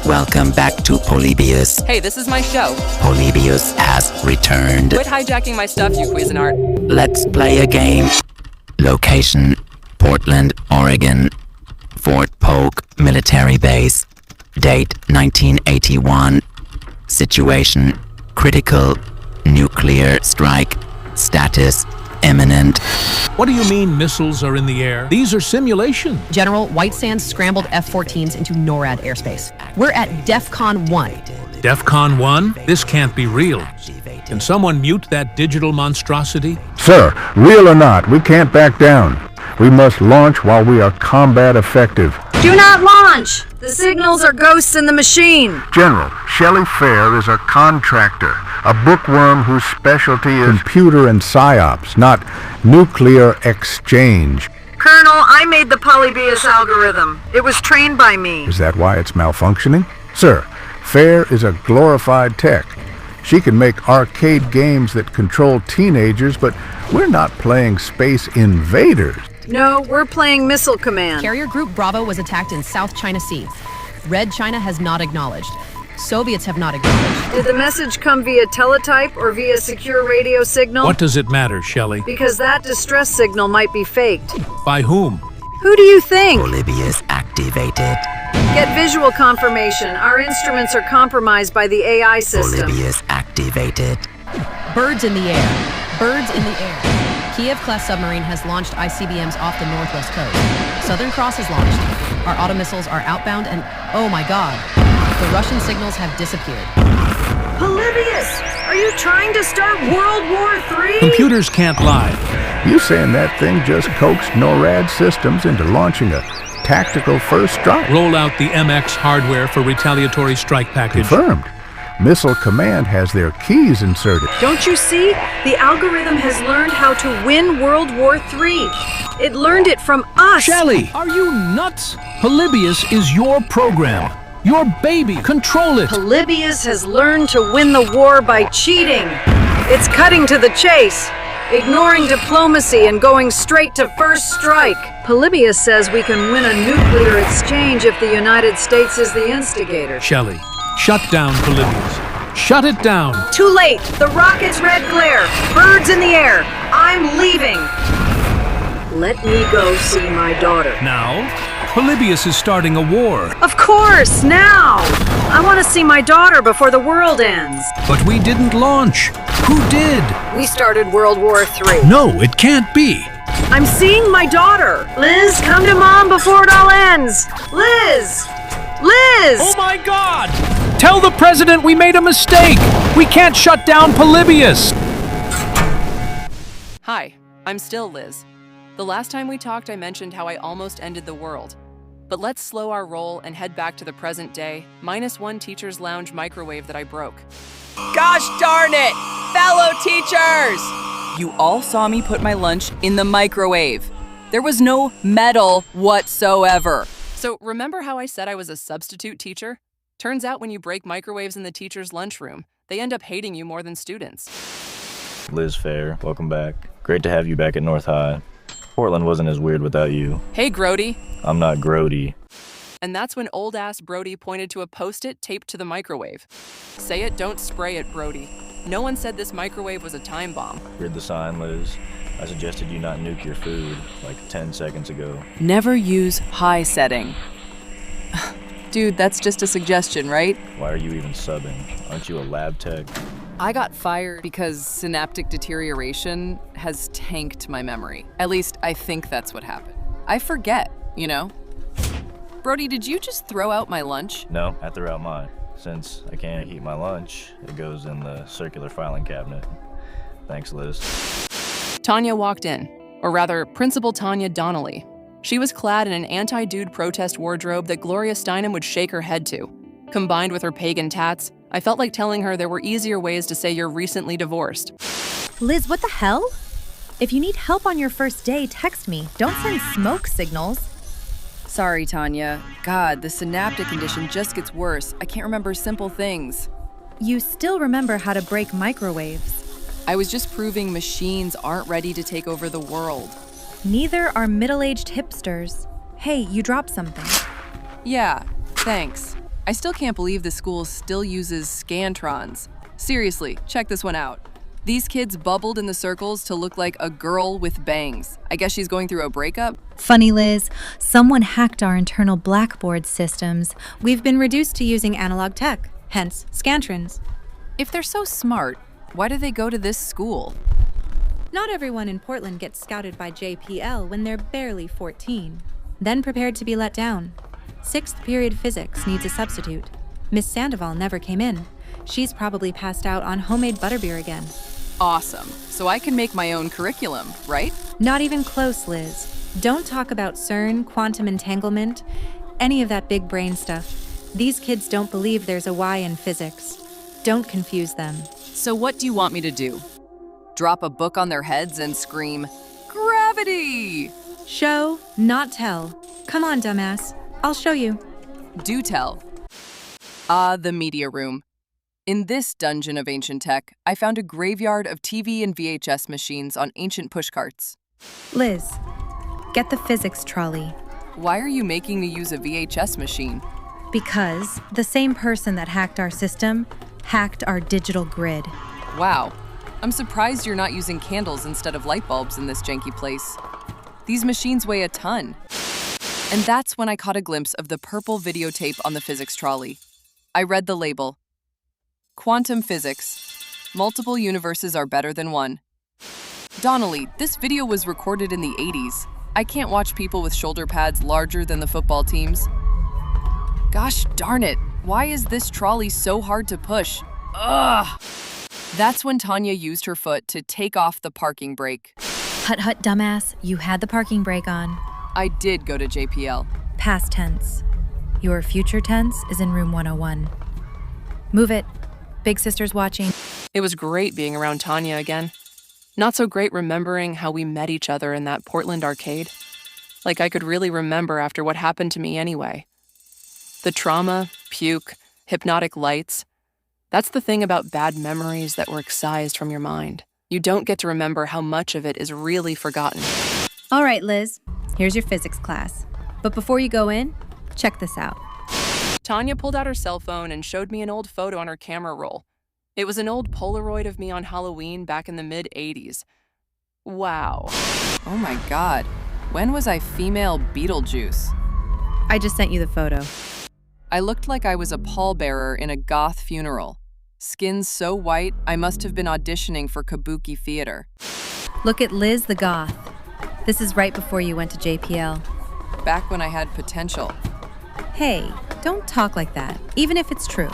Welcome back to Polybius. Hey, this is my show. Polybius has returned. Quit hijacking my stuff, you Cuisinart. Let's play a game. Location: Portland, Oregon. Fort Polk Military Base. Date: 1981. Situation: critical. Nuclear strike. Status: imminent. What do you mean missiles are in the air? These are simulations. General, White Sands scrambled F-14s into NORAD airspace. We're at DEFCON 1. DEFCON 1? This can't be real. Can someone mute that digital monstrosity? Sir, real or not, we can't back down. We must launch while we are combat effective. Do not launch! The signals are ghosts in the machine. General, Shelly Faire is a contractor, a bookworm whose specialty is computer and psyops, not nuclear exchange. Colonel, I made the Polybius algorithm. It was trained by me. Is that why it's malfunctioning? Sir, Faire is a glorified tech. She can make arcade games that control teenagers, but we're not playing Space Invaders. No, we're playing Missile Command. Carrier Group Bravo was attacked in South China Sea. Red China has not acknowledged. Soviets have not acknowledged. Did the message come via teletype or via secure radio signal? What does it matter, Shelly? Because that distress signal might be faked. By whom? Who do you think? Polybius activated. Get visual confirmation. Our instruments are compromised by the AI system. Polybius activated. Birds in the air. Birds in the air. Kiev-class submarine has launched ICBMs off the northwest coast. Southern Cross has launched. Our auto missiles are outbound and, oh my god, the Russian signals have disappeared. Polybius! Are you trying to start World War III? Computers can't lie. You saying that thing just coaxed NORAD systems into launching a tactical first strike? Roll out the MX hardware for retaliatory strike package. Confirmed. Missile Command has their keys inserted. Don't you see? The algorithm has learned how to win World War III. It learned it from us. Shelly, are you nuts? Polybius is your program. Your baby. Control it. Polybius has learned to win the war by cheating. It's cutting to the chase, ignoring diplomacy and going straight to first strike. Polybius says we can win a nuclear exchange if the United States is the instigator. Shelly, shut down Polybius. Shut it down. Too late. The rocket's red glare. Birds in the air. I'm leaving. Let me go see my daughter. Now, Polybius is starting a war. Of course, now! I want to see my daughter before the world ends. But we didn't launch. Who did? We started World War III. No, it can't be. I'm seeing my daughter. Liz, come to Mom before it all ends. Liz! Liz! Oh my God! Tell the president we made a mistake. We can't shut down Polybius. Hi, I'm still Liz. The last time we talked, I mentioned how I almost ended the world. But let's slow our roll and head back to the present day, -1 teacher's lounge microwave that I broke. Gosh darn it! Fellow teachers! You all saw me put my lunch in the microwave. There was no metal whatsoever. So remember how I said I was a substitute teacher? Turns out when you break microwaves in the teacher's lunchroom, they end up hating you more than students. Liz Faire, welcome back. Great to have you back at North High. Portland wasn't as weird without you. Hey, Grody. I'm not grody. And that's when old-ass Brody pointed to a Post-it taped to the microwave. Say it, don't spray it, Brody. No one said this microwave was a time bomb. Read the sign, Liz. I suggested you not nuke your food like 10 seconds ago. Never use high setting. Dude, that's just a suggestion, right? Why are you even subbing? Aren't you a lab tech? I got fired because synaptic deterioration has tanked my memory. At least I think that's what happened. I forget, you know? Brody, did you just throw out my lunch? No, I threw out mine. Since I can't eat my lunch, it goes in the circular filing cabinet. Thanks, Liz. Tanya walked in, or rather, Principal Tanya Donnelly. She was clad in an anti-dude protest wardrobe that Gloria Steinem would shake her head to. Combined with her pagan tats, I felt like telling her there were easier ways to say you're recently divorced. Liz, what the hell? If you need help on your first day, text me. Don't send smoke signals. Sorry, Tanya. God, the synaptic condition just gets worse. I can't remember simple things. You still remember how to break microwaves. I was just proving machines aren't ready to take over the world. Neither are middle-aged hipsters. Hey, you dropped something. Yeah, Thanks. I still can't believe the school still uses scantrons. Seriously, check this one out. These kids bubbled in the circles to look like a girl with bangs. I guess she's going through a breakup? Funny, Liz. Someone hacked our internal blackboard systems. We've been reduced to using analog tech, hence scantrons. If they're so smart, why do they go to this school? Not everyone in Portland gets scouted by JPL when they're barely 14. Then prepared to be let down. 6th period physics needs a substitute. Miss Sandoval never came in. She's probably passed out on homemade butterbeer again. Awesome. So I can make my own curriculum, right? Not even close, Liz. Don't talk about CERN, quantum entanglement, any of that big brain stuff. These kids don't believe there's a Y in physics. Don't confuse them. So what do you want me to do? Drop a book on their heads and scream, "Gravity!" Show, not tell. Come on, dumbass. I'll show you. Do tell. Ah, the media room. In this dungeon of ancient tech, I found a graveyard of TV and VHS machines on ancient pushcarts. Liz, get the physics trolley. Why are you making me use a VHS machine? Because the same person that hacked our system hacked our digital grid. Wow. I'm surprised you're not using candles instead of light bulbs in this janky place. These machines weigh a ton. And that's when I caught a glimpse of the purple videotape on the physics trolley. I read the label. Quantum physics. Multiple universes are better than one. Donnelly, this video was recorded in the 80s. I can't watch people with shoulder pads larger than the football teams. Gosh darn it, why is this trolley so hard to push? Ugh! That's when Tanya used her foot to take off the parking brake. Hut hut, dumbass. You had the parking brake on. I did go to JPL. Past tense. Your future tense is in room 101. Move it. Big sister's watching. It was great being around Tanya again. Not so great remembering how we met each other in that Portland arcade. Like I could really remember after what happened to me anyway. The trauma, puke, hypnotic lights. That's the thing about bad memories that were excised from your mind. You don't get to remember how much of it is really forgotten. All right, Liz. Here's your physics class. But before you go in, check this out. Tanya pulled out her cell phone and showed me an old photo on her camera roll. It was an old Polaroid of me on Halloween back in the mid-'80s. Wow. Oh my God. When was I female Beetlejuice? I just sent you the photo. I looked like I was a pallbearer in a goth funeral. Skin so white, I must have been auditioning for kabuki theater. Look at Liz the goth. This is right before you went to JPL. Back when I had potential. Hey, don't talk like that, even if it's true.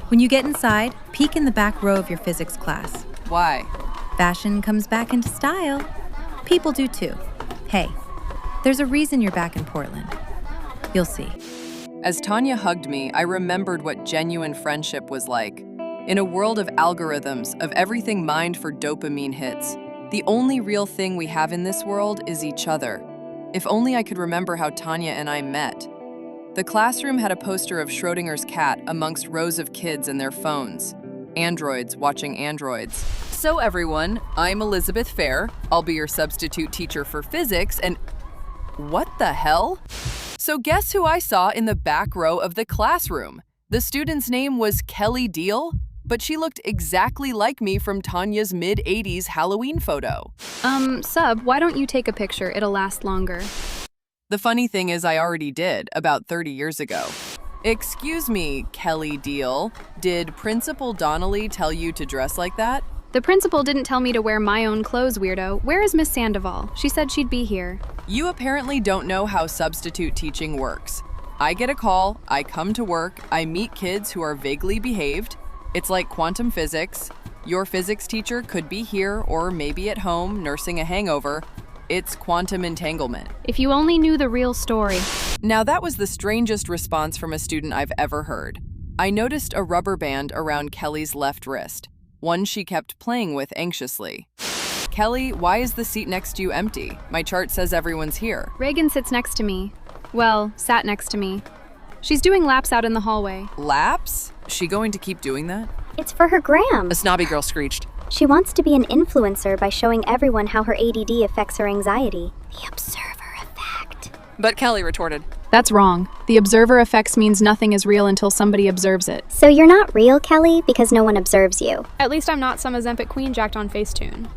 When you get inside, peek in the back row of your physics class. Why? Fashion comes back into style. People do too. Hey, there's a reason you're back in Portland. You'll see. As Tanya hugged me, I remembered what genuine friendship was like. In a world of algorithms, of everything mined for dopamine hits, the only real thing we have in this world is each other. If only I could remember how Tanya and I met. The classroom had a poster of Schrodinger's cat amongst rows of kids and their phones. Androids watching androids. So everyone, I'm Elizabeth Faire. I'll be your substitute teacher for physics and... What the hell? So guess who I saw in the back row of the classroom? The student's name was Kelly Deal, but she looked exactly like me from Tanya's mid-'80s Halloween photo. Sub, why don't you take a picture? It'll last longer. The funny thing is I already did, about 30 years ago. Excuse me, Kelly Deal. Did Principal Donnelly tell you to dress like that? The principal didn't tell me to wear my own clothes, weirdo. Where is Miss Sandoval? She said she'd be here. You apparently don't know how substitute teaching works. I get a call, I come to work, I meet kids who are vaguely behaved. It's like quantum physics. Your physics teacher could be here or maybe at home nursing a hangover. It's quantum entanglement. If you only knew the real story. Now that was the strangest response from a student I've ever heard. I noticed a rubber band around Kelly's left wrist, one she kept playing with anxiously. Kelly, why is the seat next to you empty? My chart says everyone's here. Reagan sits next to me. Well, sat next to me. She's doing laps out in the hallway. Laps? Is she going to keep doing that? It's for her gram. A snobby girl screeched. She wants to be an influencer by showing everyone how her ADD affects her anxiety. The observer effect. But Kelly retorted, That's wrong. The observer effects means nothing is real until somebody observes it. So you're not real, Kelly, because no one observes you. At least I'm not some Ozempic queen jacked on Facetune.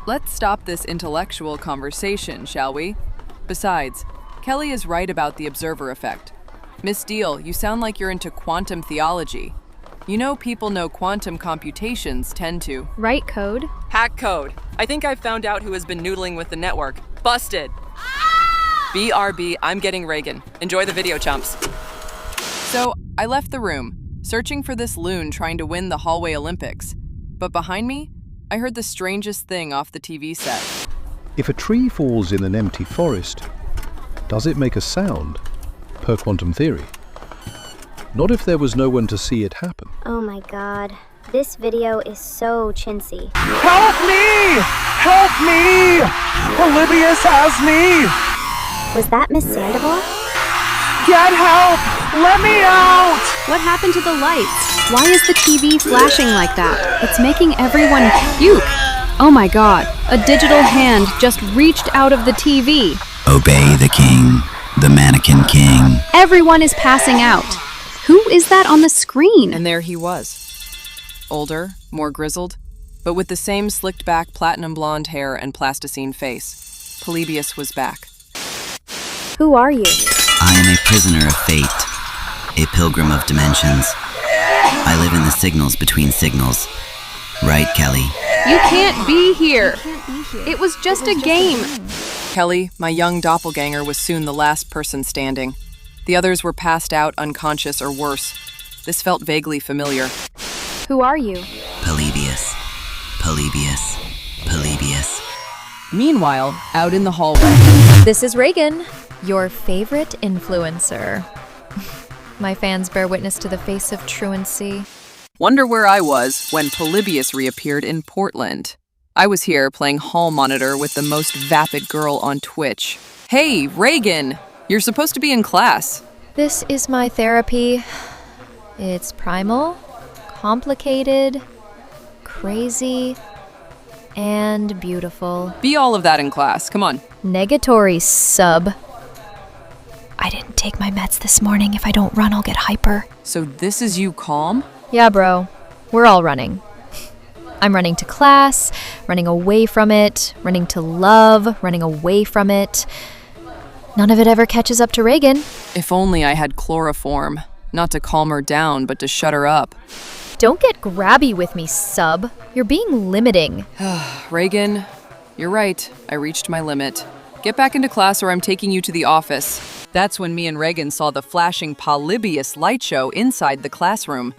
Let's stop this intellectual conversation, shall we? Besides, Kelly is right about the observer effect. Miss Deal, you sound like you're into quantum theology. You know people know quantum computations tend to... Right code? Hack code. I think I've found out who has been noodling with the network. Busted! BRB, I'm getting Reagan. Enjoy the video, chumps. So, I left the room, searching for this loon trying to win the hallway Olympics. But behind me, I heard the strangest thing off the TV set. If a tree falls in an empty forest, does it make a sound, per quantum theory? Not if there was no one to see it happen. Oh my god. This video is so chintzy. Help me! Help me! Polybius has me! Was that Miss Sandoval? Get help! Let me out! What happened to the lights? Why is the TV flashing like that? It's making everyone puke. Oh my god, a digital hand just reached out of the TV. Obey the king, the mannequin king. Everyone is passing out. Who is that on the screen? And there he was. Older, more grizzled, but with the same slicked back platinum blonde hair and plasticine face. Polybius was back. Who are you? I am a prisoner of fate, a pilgrim of dimensions. I live in the signals between signals. Right, Kelly? You can't be here. It was just a game. Kelly, my young doppelganger, was soon the last person standing. The others were passed out, unconscious, or worse. This felt vaguely familiar. Who are you? Polybius. Polybius. Polybius. Meanwhile, out in the hallway. This is Reagan, your favorite influencer. My fans bear witness to the face of truancy. Wonder where I was when Polybius reappeared in Portland. I was here playing hall monitor with the most vapid girl on Twitch. Hey, Reagan! You're supposed to be in class. This is my therapy. It's primal, complicated, crazy, and beautiful. Be all of that in class, come on. Negatory sub. I didn't take my meds this morning. If I don't run, I'll get hyper. So this is you calm? Yeah, bro. We're all running. I'm running to class, running away from it, running to love, running away from it. None of it ever catches up to Reagan. If only I had chloroform. Not to calm her down, but to shut her up. Don't get grabby with me, sub. You're being limiting. Reagan, you're right. I reached my limit. Get back into class or I'm taking you to the office. That's when me and Reagan saw the flashing Polybius light show inside the classroom.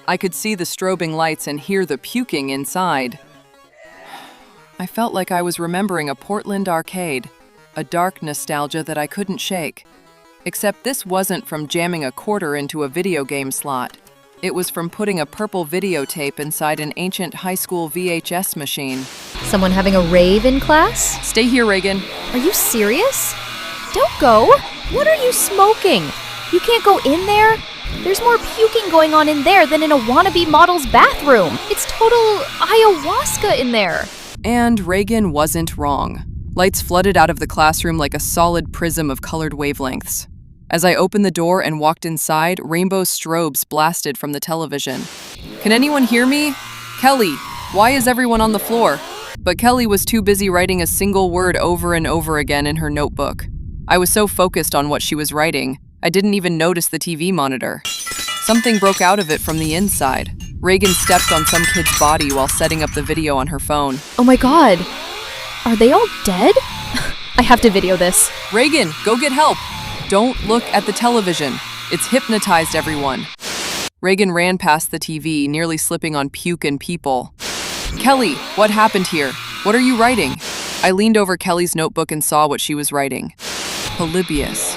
I could see the strobing lights and hear the puking inside. I felt like I was remembering a Portland arcade. A dark nostalgia that I couldn't shake. Except this wasn't from jamming a quarter into a video game slot. It was from putting a purple videotape inside an ancient high school VHS machine. Someone having a rave in class? Stay here, Reagan. Are you serious? Don't go. What are you smoking? You can't go in there? There's more puking going on in there than in a wannabe model's bathroom. It's total ayahuasca in there. And Reagan wasn't wrong. Lights flooded out of the classroom like a solid prism of colored wavelengths. As I opened the door and walked inside, rainbow strobes blasted from the television. Can anyone hear me? Kelly, why is everyone on the floor? But Kelly was too busy writing a single word over and over again in her notebook. I was so focused on what she was writing, I didn't even notice the TV monitor. Something broke out of it from the inside. Reagan stepped on some kid's body while setting up the video on her phone. Oh my god. Are they all dead? I have to video this. Reagan, go get help. Don't look at the television. It's hypnotized everyone. Reagan ran past the TV, nearly slipping on puke and people. Kelly, what happened here? What are you writing? I leaned over Kelly's notebook and saw what she was writing. Polybius.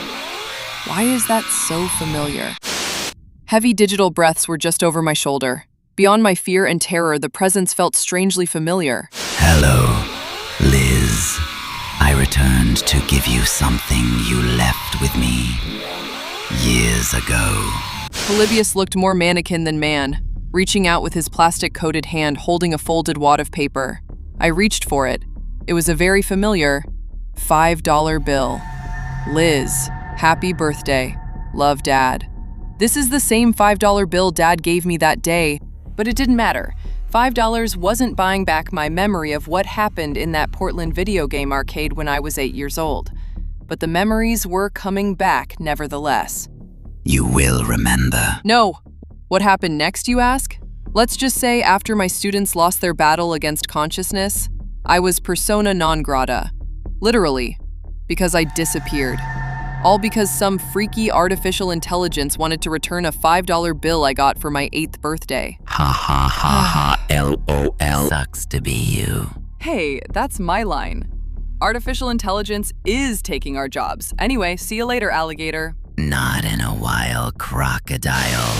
Why is that so familiar? Heavy digital breaths were just over my shoulder. Beyond my fear and terror, the presence felt strangely familiar. Hello, Liz. I returned to give you something you left with me years ago. Polybius looked more mannequin than man, reaching out with his plastic-coated hand holding a folded wad of paper. I reached for it. It was a very familiar $5 bill. Liz, Happy birthday. Love, Dad. This is the same $5 bill Dad gave me that day, but it didn't matter. $5 wasn't buying back my memory of what happened in that Portland video game arcade when I was 8 years old. But the memories were coming back nevertheless. You will remember. No. What happened next, you ask? Let's just say after my students lost their battle against consciousness, I was persona non grata. Literally. Because I disappeared. All because some freaky artificial intelligence wanted to return a $5 bill I got for my 8th birthday. Ha ha ha ha, LOL. Sucks to be you. Hey, that's my line. Artificial intelligence is taking our jobs. Anyway, see you later, alligator. Not in a while, crocodile.